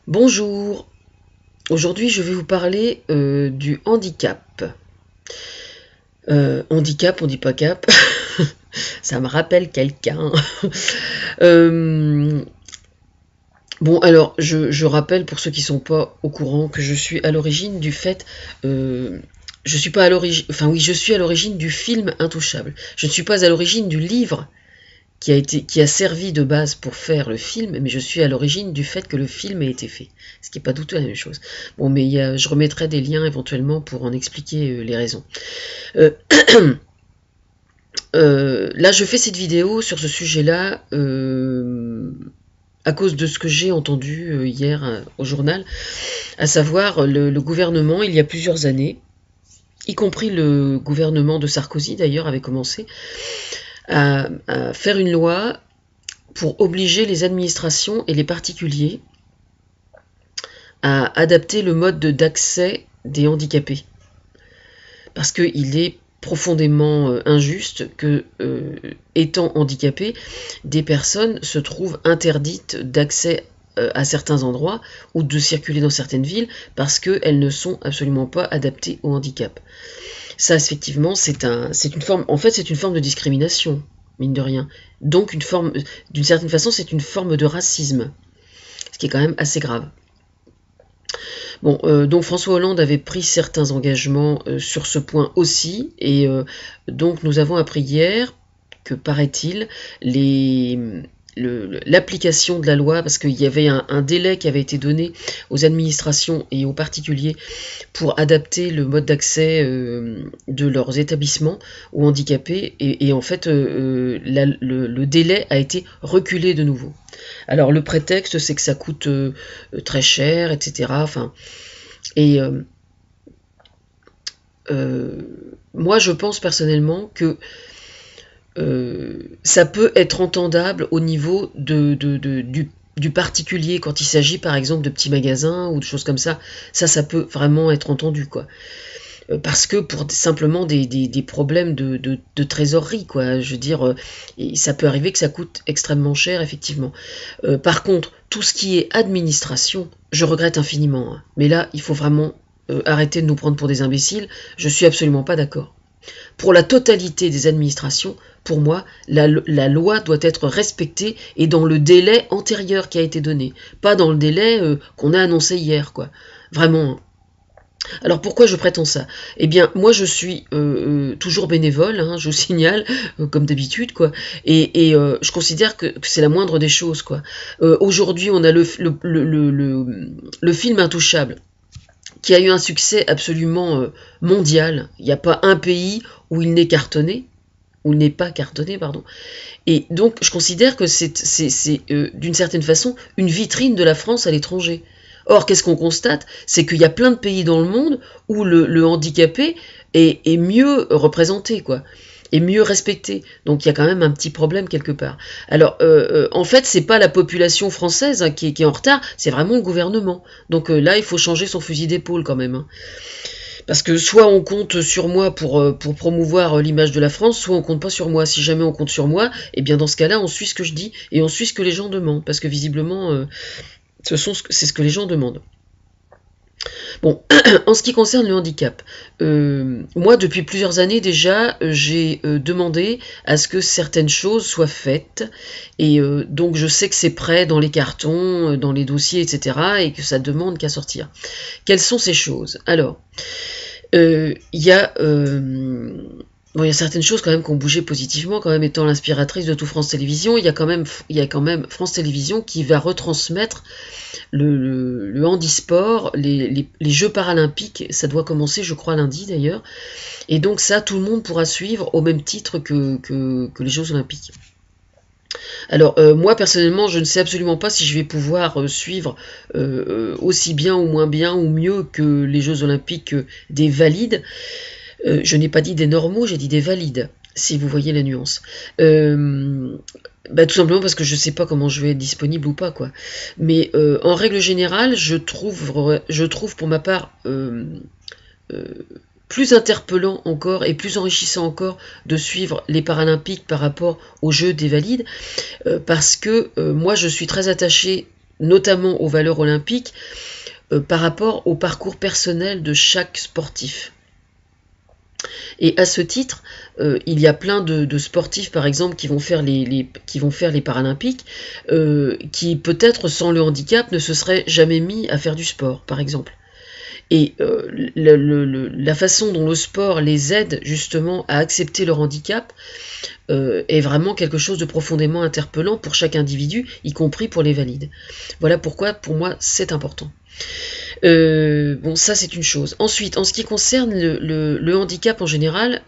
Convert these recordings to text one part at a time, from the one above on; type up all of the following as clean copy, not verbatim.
Bonjour, aujourd'hui je vais vous parler du handicap. Handicap, on dit pas cap, ça me rappelle quelqu'un. Euh, bon alors, je rappelle pour ceux qui sont pas au courant que je suis à l'origine du fait... je suis pas à l'origine... Enfin oui, je suis à l'origine du film Intouchable. Je ne suis pas à l'origine du livre qui a servi de base pour faire le film, mais je suis à l'origine du fait que le film ait été fait, ce qui n'est pas du tout la même chose. Bon, mais je remettrai des liens éventuellement pour en expliquer les raisons. Euh, là, je fais cette vidéo sur ce sujet-là à cause de ce que j'ai entendu hier au journal, à savoir le gouvernement, il y a plusieurs années, y compris le gouvernement de Sarkozy d'ailleurs avait commencé à faire une loi pour obliger les administrations et les particuliers à adapter le mode d'accès des handicapés. Parce qu'il est profondément injuste que, étant handicapés, des personnes se trouvent interdites d'accès à certains endroits ou de circuler dans certaines villes parce qu'elles ne sont absolument pas adaptées au handicap. Ça, effectivement, c'est une forme, en fait, c'est une forme de discrimination, mine de rien. Donc, d'une certaine façon, c'est une forme de racisme, ce qui est quand même assez grave. Bon, donc François Hollande avait pris certains engagements sur ce point aussi, et donc nous avons appris hier que, paraît-il, l'application de la loi, parce qu'il y avait un délai qui avait été donné aux administrations et aux particuliers pour adapter le mode d'accès de leurs établissements aux handicapés, et en fait le délai a été reculé de nouveau. Alors le prétexte c'est que ça coûte très cher, etc. Enfin, et moi je pense personnellement que ça peut être entendable au niveau du particulier quand il s'agit par exemple de petits magasins ou de choses comme ça. Ça peut vraiment être entendu, quoi. Parce que pour simplement des problèmes de trésorerie, quoi. Je veux dire, ça peut arriver que ça coûte extrêmement cher, effectivement. Par contre, tout ce qui est administration, je regrette infiniment, hein. Mais là, il faut vraiment arrêter de nous prendre pour des imbéciles. Je suis absolument pas d'accord. Pour la totalité des administrations, pour moi, la loi doit être respectée et dans le délai antérieur qui a été donné. Pas dans le délai qu'on a annoncé hier, quoi. Vraiment. Alors pourquoi je prétends ça? Eh bien, moi je suis toujours bénévole, hein, je vous signale, comme d'habitude, quoi. Et je considère que c'est la moindre des choses, quoi. Aujourd'hui, on a le film Intouchable, qui a eu un succès absolument mondial. Il n'y a pas un pays où il n'est cartonné, ou n'est pas cartonné, pardon. Et donc, je considère que c'est d'une certaine façon une vitrine de la France à l'étranger. Or, qu'est-ce qu'on constate? C'est qu'il y a plein de pays dans le monde où le handicapé est mieux représenté, quoi, est mieux respecté. Donc, il y a quand même un petit problème quelque part. Alors, en fait, c'est pas la population française hein, qui est en retard, c'est vraiment le gouvernement. Donc là, il faut changer son fusil d'épaule quand même, hein. Parce que soit on compte sur moi pour promouvoir l'image de la France, soit on compte pas sur moi. Si jamais on compte sur moi, eh bien dans ce cas-là, on suit ce que je dis et on suit ce que les gens demandent. Parce que visiblement, c'est ce que les gens demandent. Bon, en ce qui concerne le handicap, moi depuis plusieurs années déjà, j'ai demandé à ce que certaines choses soient faites, et donc je sais que c'est prêt dans les cartons, dans les dossiers, etc., et que ça demande qu'à sortir. Quelles sont ces choses? Alors, il y a... Bon, il y a certaines choses quand même qui ont bougé positivement, quand même étant l'inspiratrice de tout France Télévisions, il y a quand même France Télévisions qui va retransmettre le handisport, les Jeux paralympiques, ça doit commencer je crois lundi d'ailleurs, et donc ça tout le monde pourra suivre au même titre que les Jeux olympiques. Alors moi personnellement je ne sais absolument pas si je vais pouvoir suivre aussi bien ou moins bien ou mieux que les Jeux olympiques des valides. Je n'ai pas dit des normaux, j'ai dit des valides, si vous voyez la nuance. Tout simplement parce que je ne sais pas comment je vais être disponible ou pas, quoi. Mais en règle générale, je trouve pour ma part plus interpellant encore et plus enrichissant encore de suivre les Paralympiques par rapport aux Jeux des Valides, parce que moi je suis très attachée notamment aux valeurs olympiques, par rapport au parcours personnel de chaque sportif. Et à ce titre, il y a plein de sportifs, par exemple, qui vont faire les Paralympiques, qui peut-être sans le handicap ne se seraient jamais mis à faire du sport, par exemple. Et la façon dont le sport les aide justement à accepter leur handicap est vraiment quelque chose de profondément interpellant pour chaque individu, y compris pour les valides. Voilà pourquoi, pour moi, c'est important. Bon, ça c'est une chose. Ensuite, en ce qui concerne le handicap en général,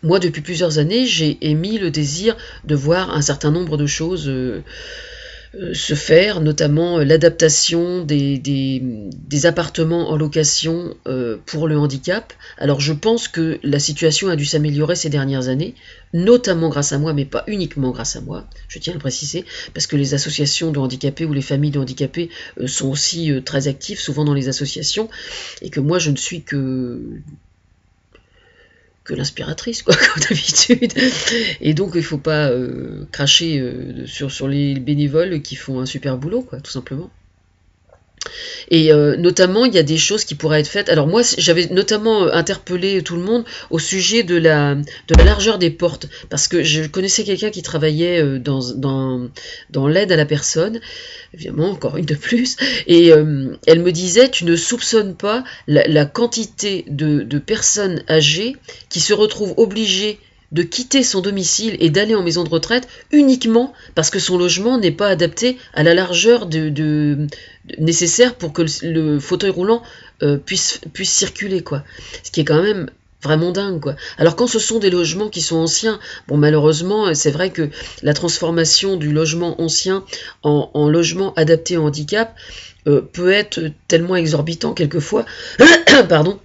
moi depuis plusieurs années, j'ai émis le désir de voir un certain nombre de choses se faire, notamment l'adaptation des appartements en location pour le handicap. Alors je pense que la situation a dû s'améliorer ces dernières années, notamment grâce à moi, mais pas uniquement grâce à moi, je tiens à le préciser, parce que les associations de handicapés ou les familles de handicapés sont aussi très actives, souvent dans les associations, et que moi je ne suis que l'inspiratrice, quoi, comme d'habitude. Et donc, il ne faut pas cracher sur les bénévoles qui font un super boulot, quoi, tout simplement. Et notamment, il y a des choses qui pourraient être faites. Alors moi, j'avais notamment interpellé tout le monde au sujet de la largeur des portes, parce que je connaissais quelqu'un qui travaillait dans l'aide à la personne, évidemment, encore une de plus, et elle me disait, tu ne soupçonnes pas la quantité de personnes âgées qui se retrouvent obligées de quitter son domicile et d'aller en maison de retraite uniquement parce que son logement n'est pas adapté à la largeur nécessaire pour que le fauteuil roulant puisse circuler, quoi. Ce qui est quand même vraiment dingue, quoi. Alors quand ce sont des logements qui sont anciens, bon, malheureusement, c'est vrai que la transformation du logement ancien en logement adapté au handicap peut être tellement exorbitant quelquefois, pardon,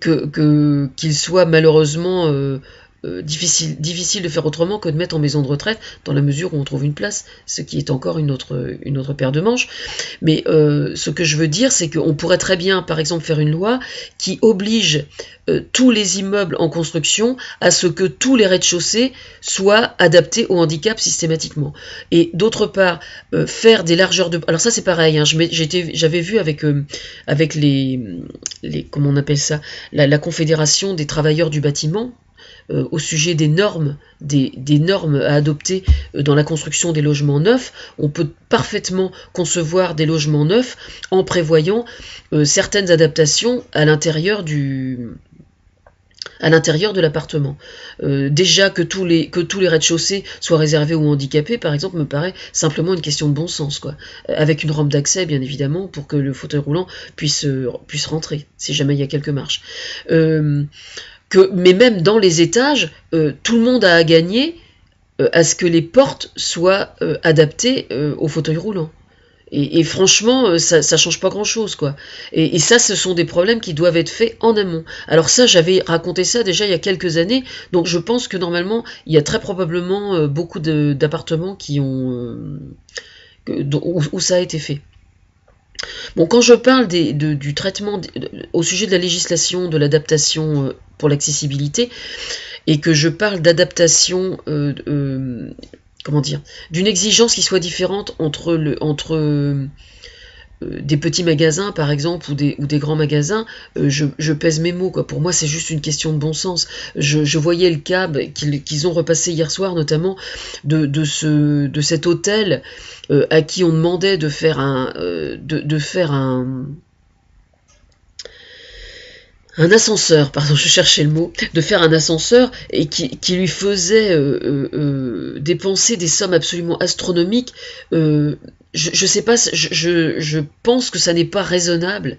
qu'il soit malheureusement difficile de faire autrement que de mettre en maison de retraite, dans la mesure où on trouve une place, ce qui est encore une autre paire de manches. Mais ce que je veux dire, c'est qu'on pourrait très bien, par exemple, faire une loi qui oblige tous les immeubles en construction à ce que tous les rez-de-chaussée soient adaptés au handicap systématiquement. Et d'autre part, faire des largeurs de... Alors ça c'est pareil, hein, j'avais vu avec les comment on appelle ça, la Confédération des travailleurs du bâtiment, au sujet des normes à adopter dans la construction des logements neufs. On peut parfaitement concevoir des logements neufs en prévoyant certaines adaptations à l'intérieur de l'appartement. Déjà que tous les rez-de-chaussée soient réservés aux handicapés, par exemple, me paraît simplement une question de bon sens, quoi. Avec une rampe d'accès, bien évidemment, pour que le fauteuil roulant puisse rentrer, si jamais il y a quelques marches. Mais même dans les étages, tout le monde a à gagner à ce que les portes soient adaptées au fauteuil roulant. Et franchement, ça change pas grand-chose, quoi. Et ça, ce sont des problèmes qui doivent être faits en amont. Alors ça, j'avais raconté ça déjà il y a quelques années, donc je pense que normalement, il y a très probablement beaucoup d'appartements qui ont où ça a été fait. Bon, quand je parle du traitement au sujet de la législation, de l'adaptation pour l'accessibilité, et que je parle d'adaptation, comment dire, d'une exigence qui soit différente entre des petits magasins, par exemple, ou des grands magasins, je pèse mes mots, quoi. Pour moi, c'est juste une question de bon sens. Je voyais le cas qu'ils ont repassé hier soir, notamment, de cet hôtel à qui on demandait de faire un ascenseur, pardon, je cherchais le mot, de faire un ascenseur et qui lui faisait dépenser des sommes absolument astronomiques. Je sais pas, je pense que ça n'est pas raisonnable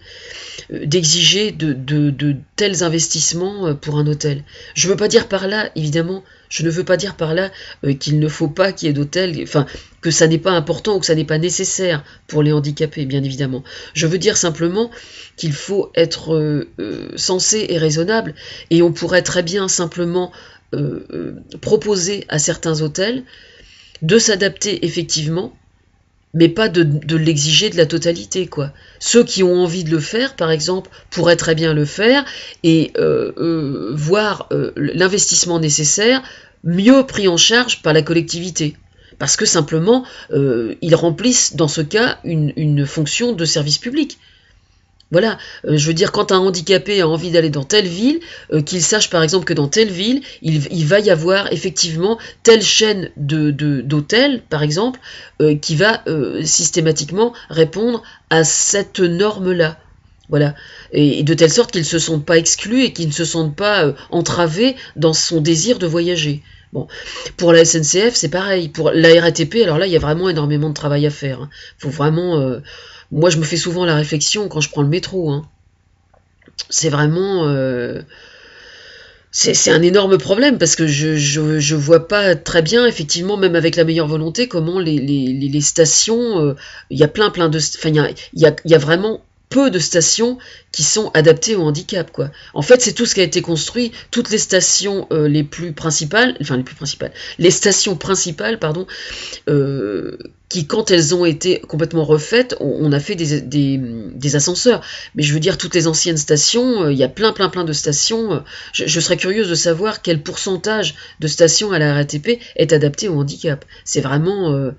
d'exiger de tels investissements pour un hôtel. Je veux pas dire par là, évidemment, je ne veux pas dire par là qu'il ne faut pas qu'il y ait d'hôtel, enfin, que ça n'est pas important ou que ça n'est pas nécessaire pour les handicapés, bien évidemment. Je veux dire simplement qu'il faut être sensé et raisonnable, et on pourrait très bien simplement proposer à certains hôtels de s'adapter effectivement, mais pas de l'exiger de la totalité, quoi. Ceux qui ont envie de le faire, par exemple, pourraient très bien le faire et voir l'investissement nécessaire mieux pris en charge par la collectivité. parce que simplement, ils remplissent dans ce cas une fonction de service public. Voilà, je veux dire, quand un handicapé a envie d'aller dans telle ville, qu'il sache par exemple que dans telle ville, il va y avoir effectivement telle chaîne d'hôtels, par exemple, qui va systématiquement répondre à cette norme-là. Voilà, et de telle sorte qu'ils ne se sentent pas exclus et qu'ils ne se sentent pas entravés dans son désir de voyager. Bon, pour la SNCF, c'est pareil. Pour la RATP, alors là, il y a vraiment énormément de travail à faire. Hein. Faut vraiment... moi, je me fais souvent la réflexion quand je prends le métro. Hein. C'est vraiment... c'est un énorme problème parce que je vois pas très bien, effectivement, même avec la meilleure volonté, comment les stations... Il y a plein de... Enfin, il y a vraiment peu de stations qui sont adaptées au handicap, quoi. En fait, c'est tout ce qui a été construit, toutes les stations les stations principales, pardon, qui, quand elles ont été complètement refaites, on a fait des ascenseurs. Mais je veux dire, toutes les anciennes stations, il y a plein de stations. Je serais curieuse de savoir quel pourcentage de stations à la RATP est adapté au handicap. C'est vraiment...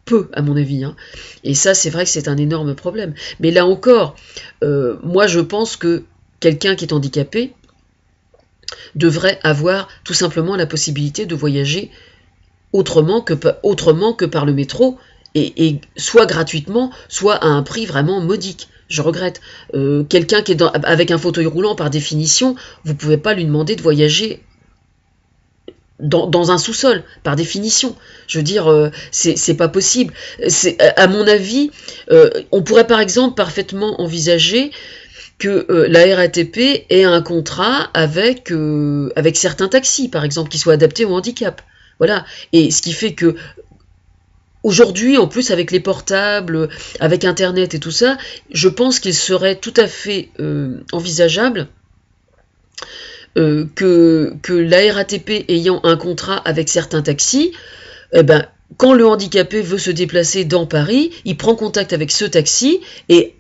peu, à mon avis. Hein. Et ça, c'est vrai que c'est un énorme problème. Mais là encore, moi, je pense que quelqu'un qui est handicapé devrait avoir tout simplement la possibilité de voyager autrement que par le métro, et soit gratuitement, soit à un prix vraiment modique. Je regrette. Quelqu'un qui est avec un fauteuil roulant, par définition, vous ne pouvez pas lui demander de voyager dans un sous-sol, par définition. Je veux dire, c'est pas possible. À mon avis, on pourrait par exemple parfaitement envisager que la RATP ait un contrat avec certains taxis, par exemple, qui soient adaptés au handicap. Voilà. Et ce qui fait que aujourd'hui, en plus, avec les portables, avec Internet et tout ça, je pense qu'il serait tout à fait envisageable que la RATP ayant un contrat avec certains taxis, eh ben, quand le handicapé veut se déplacer dans Paris, il prend contact avec ce taxi et,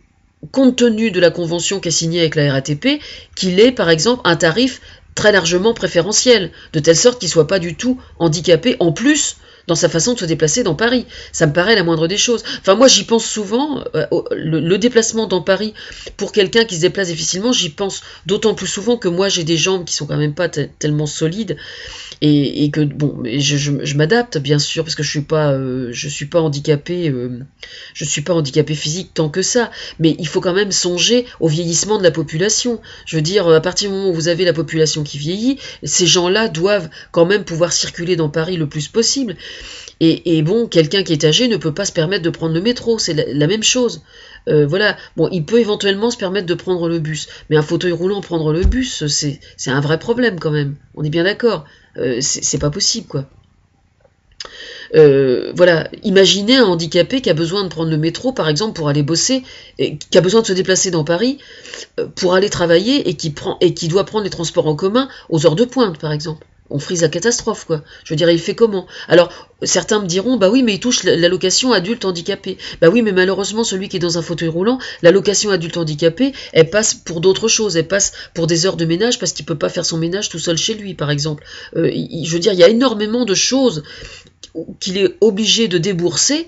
compte tenu de la convention qu'a signée avec la RATP, qu'il ait par exemple un tarif très largement préférentiel, de telle sorte qu'il ne soit pas du tout handicapé en plus dans sa façon de se déplacer dans Paris. Ça me paraît la moindre des choses. Enfin, moi, j'y pense souvent. Le déplacement dans Paris, pour quelqu'un qui se déplace difficilement, j'y pense d'autant plus souvent que moi, j'ai des jambes qui sont quand même pas tellement solides. Et que, bon, je m'adapte, bien sûr, parce que je suis pas handicapé, je suis pas handicapé physique tant que ça. Mais il faut quand même songer au vieillissement de la population. Je veux dire, à partir du moment où vous avez la population qui vieillit, ces gens-là doivent quand même pouvoir circuler dans Paris le plus possible. Et bon, quelqu'un qui est âgé ne peut pas se permettre de prendre le métro, c'est la même chose. Voilà, bon, il peut éventuellement se permettre de prendre le bus, mais un fauteuil roulant, prendre le bus, c'est un vrai problème quand même. On est bien d'accord, c'est pas possible, quoi. Voilà, imaginez un handicapé qui a besoin de prendre le métro, par exemple, pour aller bosser, et qui a besoin de se déplacer dans Paris pour aller travailler et qui doit prendre les transports en commun aux heures de pointe, par exemple. On frise la catastrophe, quoi. Je veux dire, il fait comment? Alors, certains me diront, bah oui, mais il touche l'allocation adulte handicapé. Bah oui, mais malheureusement, celui qui est dans un fauteuil roulant, l'allocation adulte handicapé, elle passe pour d'autres choses. Elle passe pour des heures de ménage parce qu'il peut pas faire son ménage tout seul chez lui, par exemple. Je veux dire, il y a énormément de choses qu'il est obligé de débourser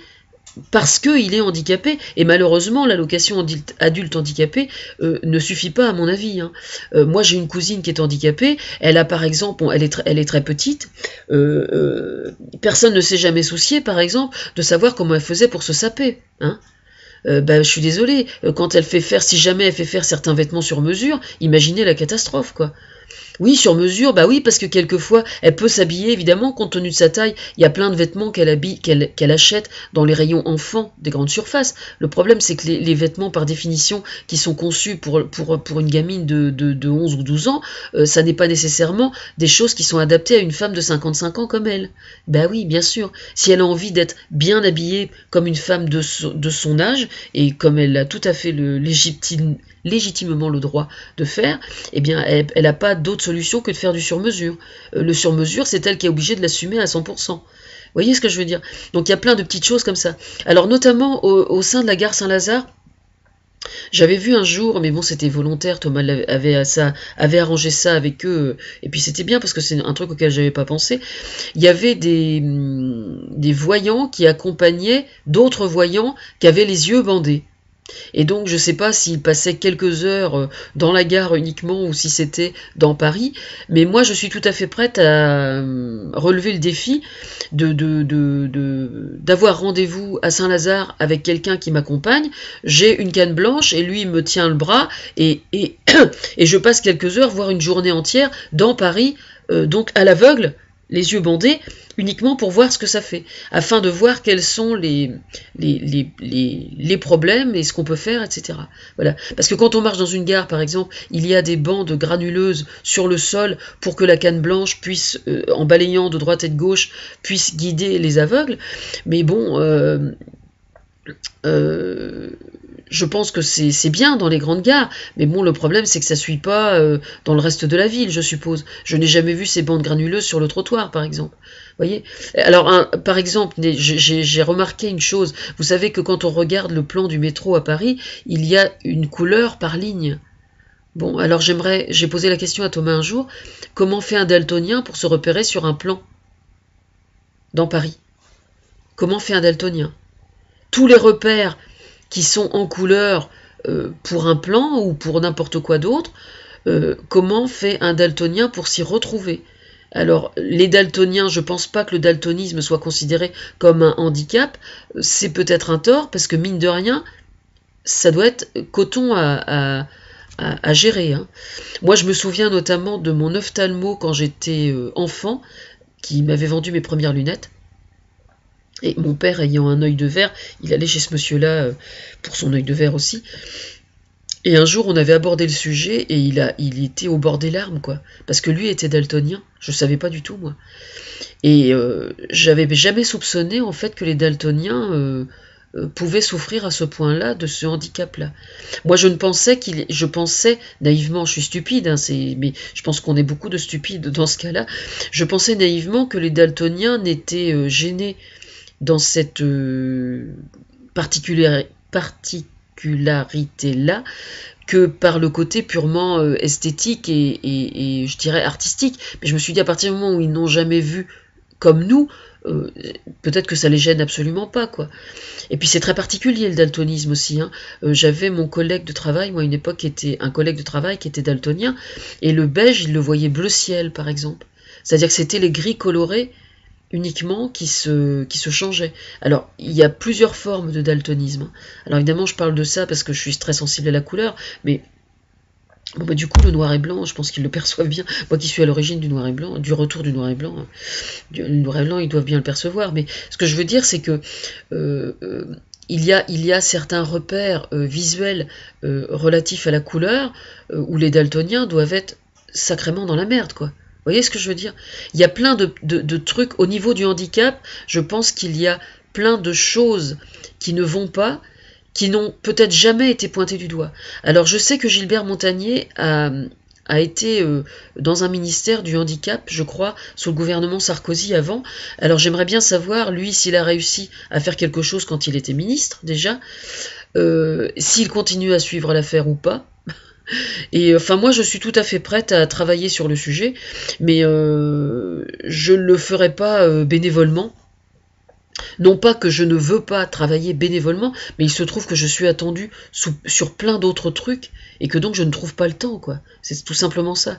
parce qu'il est handicapé, et malheureusement l'allocation adulte handicapé ne suffit pas à mon avis. Hein. Moi j'ai une cousine qui est handicapée, elle a par exemple, bon, elle est très petite, personne ne s'est jamais soucié par exemple de savoir comment elle faisait pour se saper. Hein. Je suis désolée, quand elle fait faire, si jamais elle fait faire certains vêtements sur mesure, imaginez la catastrophe, quoi. Oui, sur mesure, bah oui, parce que quelquefois, elle peut s'habiller, évidemment, compte tenu de sa taille. Il y a plein de vêtements qu'elle achète dans les rayons enfants des grandes surfaces. Le problème, c'est que les vêtements, par définition, qui sont conçus pour une gamine de 11 ou 12 ans, ça n'est pas nécessairement des choses qui sont adaptées à une femme de 55 ans comme elle. Bah oui, bien sûr. Si elle a envie d'être bien habillée comme une femme de son âge, et comme elle a tout à fait légitimement le droit de faire, eh bien, elle n'a pas d'autre solution que de faire du sur-mesure. Le sur-mesure, c'est elle qui est obligée de l'assumer à 100%. Vous voyez ce que je veux dire? Donc il y a plein de petites choses comme ça. Alors notamment au sein de la gare Saint-Lazare, J'avais vu un jour, mais bon, c'était volontaire, Thomas avait arrangé ça avec eux, et puis c'était bien parce que c'est un truc auquel j'avais pas pensé. Il y avait des voyants qui accompagnaient d'autres voyants qui avaient les yeux bandés. Et donc, je ne sais pas s'il passait quelques heures dans la gare uniquement ou si c'était dans Paris, mais moi, je suis tout à fait prête à relever le défi d'avoir rendez-vous à Saint-Lazare avec quelqu'un qui m'accompagne. J'ai une canne blanche et lui il me tient le bras et je passe quelques heures, voire une journée entière, dans Paris, donc à l'aveugle, les yeux bandés, uniquement pour voir ce que ça fait, afin de voir quels sont les problèmes et ce qu'on peut faire, etc. Voilà. Parce que quand on marche dans une gare, par exemple, il y a des bandes granuleuses sur le sol pour que la canne blanche puisse, en balayant de droite et de gauche, puisse guider les aveugles. Mais bon, je pense que c'est bien dans les grandes gares, mais bon, le problème c'est que ça ne suit pas dans le reste de la ville, je suppose. Je n'ai jamais vu ces bandes granuleuses sur le trottoir, par exemple. Voyez. Alors, par exemple, j'ai remarqué une chose. Vous savez que quand on regarde le plan du métro à Paris, il y a une couleur par ligne. Bon, alors j'ai posé la question à Thomas un jour, comment fait un daltonien pour se repérer sur un plan dans Paris? Comment fait un daltonien? Tous les repères qui sont en couleur pour un plan ou pour n'importe quoi d'autre, comment fait un daltonien pour s'y retrouver? Alors, les daltoniens, je ne pense pas que le daltonisme soit considéré comme un handicap, c'est peut-être un tort, parce que mine de rien, ça doit être coton à gérer. Hein. Moi, je me souviens notamment de mon ophtalmo quand j'étais enfant, qui m'avait vendu mes premières lunettes. Et mon père, ayant un œil de verre, il allait chez ce monsieur-là pour son œil de verre aussi. Et un jour, on avait abordé le sujet et il était au bord des larmes, quoi. Parce que lui était daltonien. Je ne savais pas du tout, moi. Et j'avais jamais soupçonné, en fait, que les daltoniens pouvaient souffrir à ce point-là de ce handicap-là. Moi, je pensais naïvement, je suis stupide, hein, mais je pense qu'on est beaucoup de stupides dans ce cas-là. Je pensais naïvement que les daltoniens n'étaient gênés dans cette particularité-là que par le côté purement esthétique et je dirais artistique. Mais je me suis dit, à partir du moment où ils n'ont jamais vu comme nous, peut-être que ça les gêne absolument pas, quoi. Et puis c'est très particulier le daltonisme aussi. Hein. J'avais mon collègue de travail, moi à une époque un collègue de travail qui était daltonien, et le beige, il le voyait bleu ciel, par exemple. C'est-à-dire que c'était les gris colorés uniquement qui se changeaient. Alors, il y a plusieurs formes de daltonisme. Alors évidemment, je parle de ça parce que je suis très sensible à la couleur, mais bon, bah, du coup, le noir et blanc, je pense qu'ils le perçoivent bien. Moi qui suis à l'origine du noir et blanc, du retour du noir et blanc, le noir et blanc, ils doivent bien le percevoir. Mais ce que je veux dire, c'est que il y a certains repères visuels relatifs à la couleur où les daltoniens doivent être sacrément dans la merde, quoi. Vous voyez ce que je veux dire? Il y a plein de trucs au niveau du handicap. Je pense qu'il y a plein de choses qui ne vont pas, qui n'ont peut-être jamais été pointées du doigt. Alors je sais que Gilbert Montagnier a été dans un ministère du handicap, je crois, sous le gouvernement Sarkozy avant. Alors j'aimerais bien savoir, lui, s'il a réussi à faire quelque chose quand il était ministre, déjà, s'il continue à suivre l'affaire ou pas. Et enfin, moi, je suis tout à fait prête à travailler sur le sujet, mais je ne le ferai pas bénévolement. Non pas que je ne veux pas travailler bénévolement, mais il se trouve que je suis attendue sur plein d'autres trucs, et que donc je ne trouve pas le temps, quoi. C'est tout simplement ça.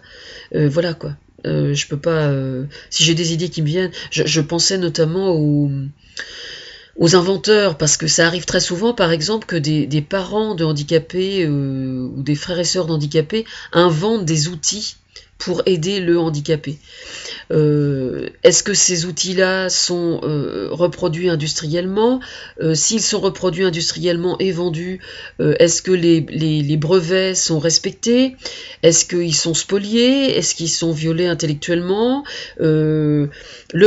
Voilà, quoi. Je peux pas... si j'ai des idées qui me viennent... Je pensais notamment aux inventeurs, parce que ça arrive très souvent, par exemple, que des parents de handicapés ou des frères et sœurs d'handicapés inventent des outils pour aider le handicapé. Est-ce que ces outils-là sont reproduits industriellement? S'ils sont reproduits industriellement et vendus, est-ce que les brevets sont respectés? Est-ce qu'ils sont spoliés? Est-ce qu'ils sont violés intellectuellement? Le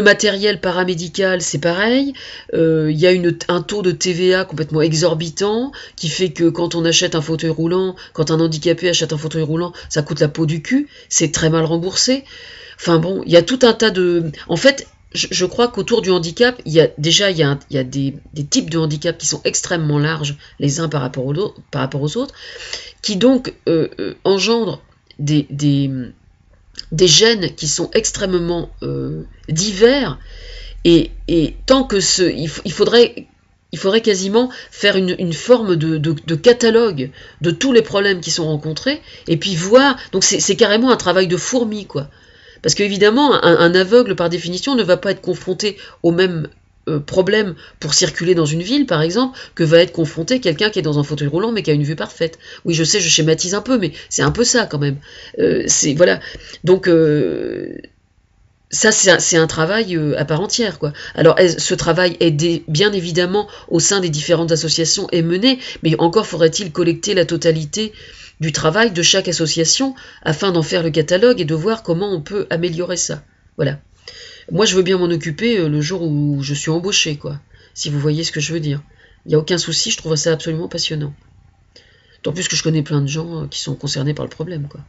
matériel paramédical, c'est pareil. Il y a un taux de TVA complètement exorbitant qui fait que quand on achète un fauteuil roulant, quand un handicapé achète un fauteuil roulant, ça coûte la peau du cul. C'est très mal remboursé. Enfin bon, il y a tout un tas de... En fait, je crois qu'autour du handicap, il y a déjà il y a des types de handicap qui sont extrêmement larges les uns par rapport aux autres, qui donc engendrent des gènes qui sont extrêmement divers, et tant que il faudrait quasiment faire une forme de catalogue de tous les problèmes qui sont rencontrés, et puis voir, donc c'est carrément un travail de fourmi, quoi. Parce qu'évidemment, un aveugle, par définition, ne va pas être confronté au même problème pour circuler dans une ville, par exemple, que va être confronté quelqu'un qui est dans un fauteuil roulant mais qui a une vue parfaite. Oui, je sais, je schématise un peu, mais c'est un peu ça quand même. Voilà. Donc, ça, c'est un travail à part entière, quoi. Alors, ce travail est bien évidemment au sein des différentes associations est mené, mais encore faudrait-il collecter la totalité du travail de chaque association afin d'en faire le catalogue et de voir comment on peut améliorer ça. Voilà. Moi, je veux bien m'en occuper le jour où je suis embauchée, quoi. Si vous voyez ce que je veux dire. Il n'y a aucun souci, je trouve ça absolument passionnant. D'autant plus que je connais plein de gens qui sont concernés par le problème, quoi.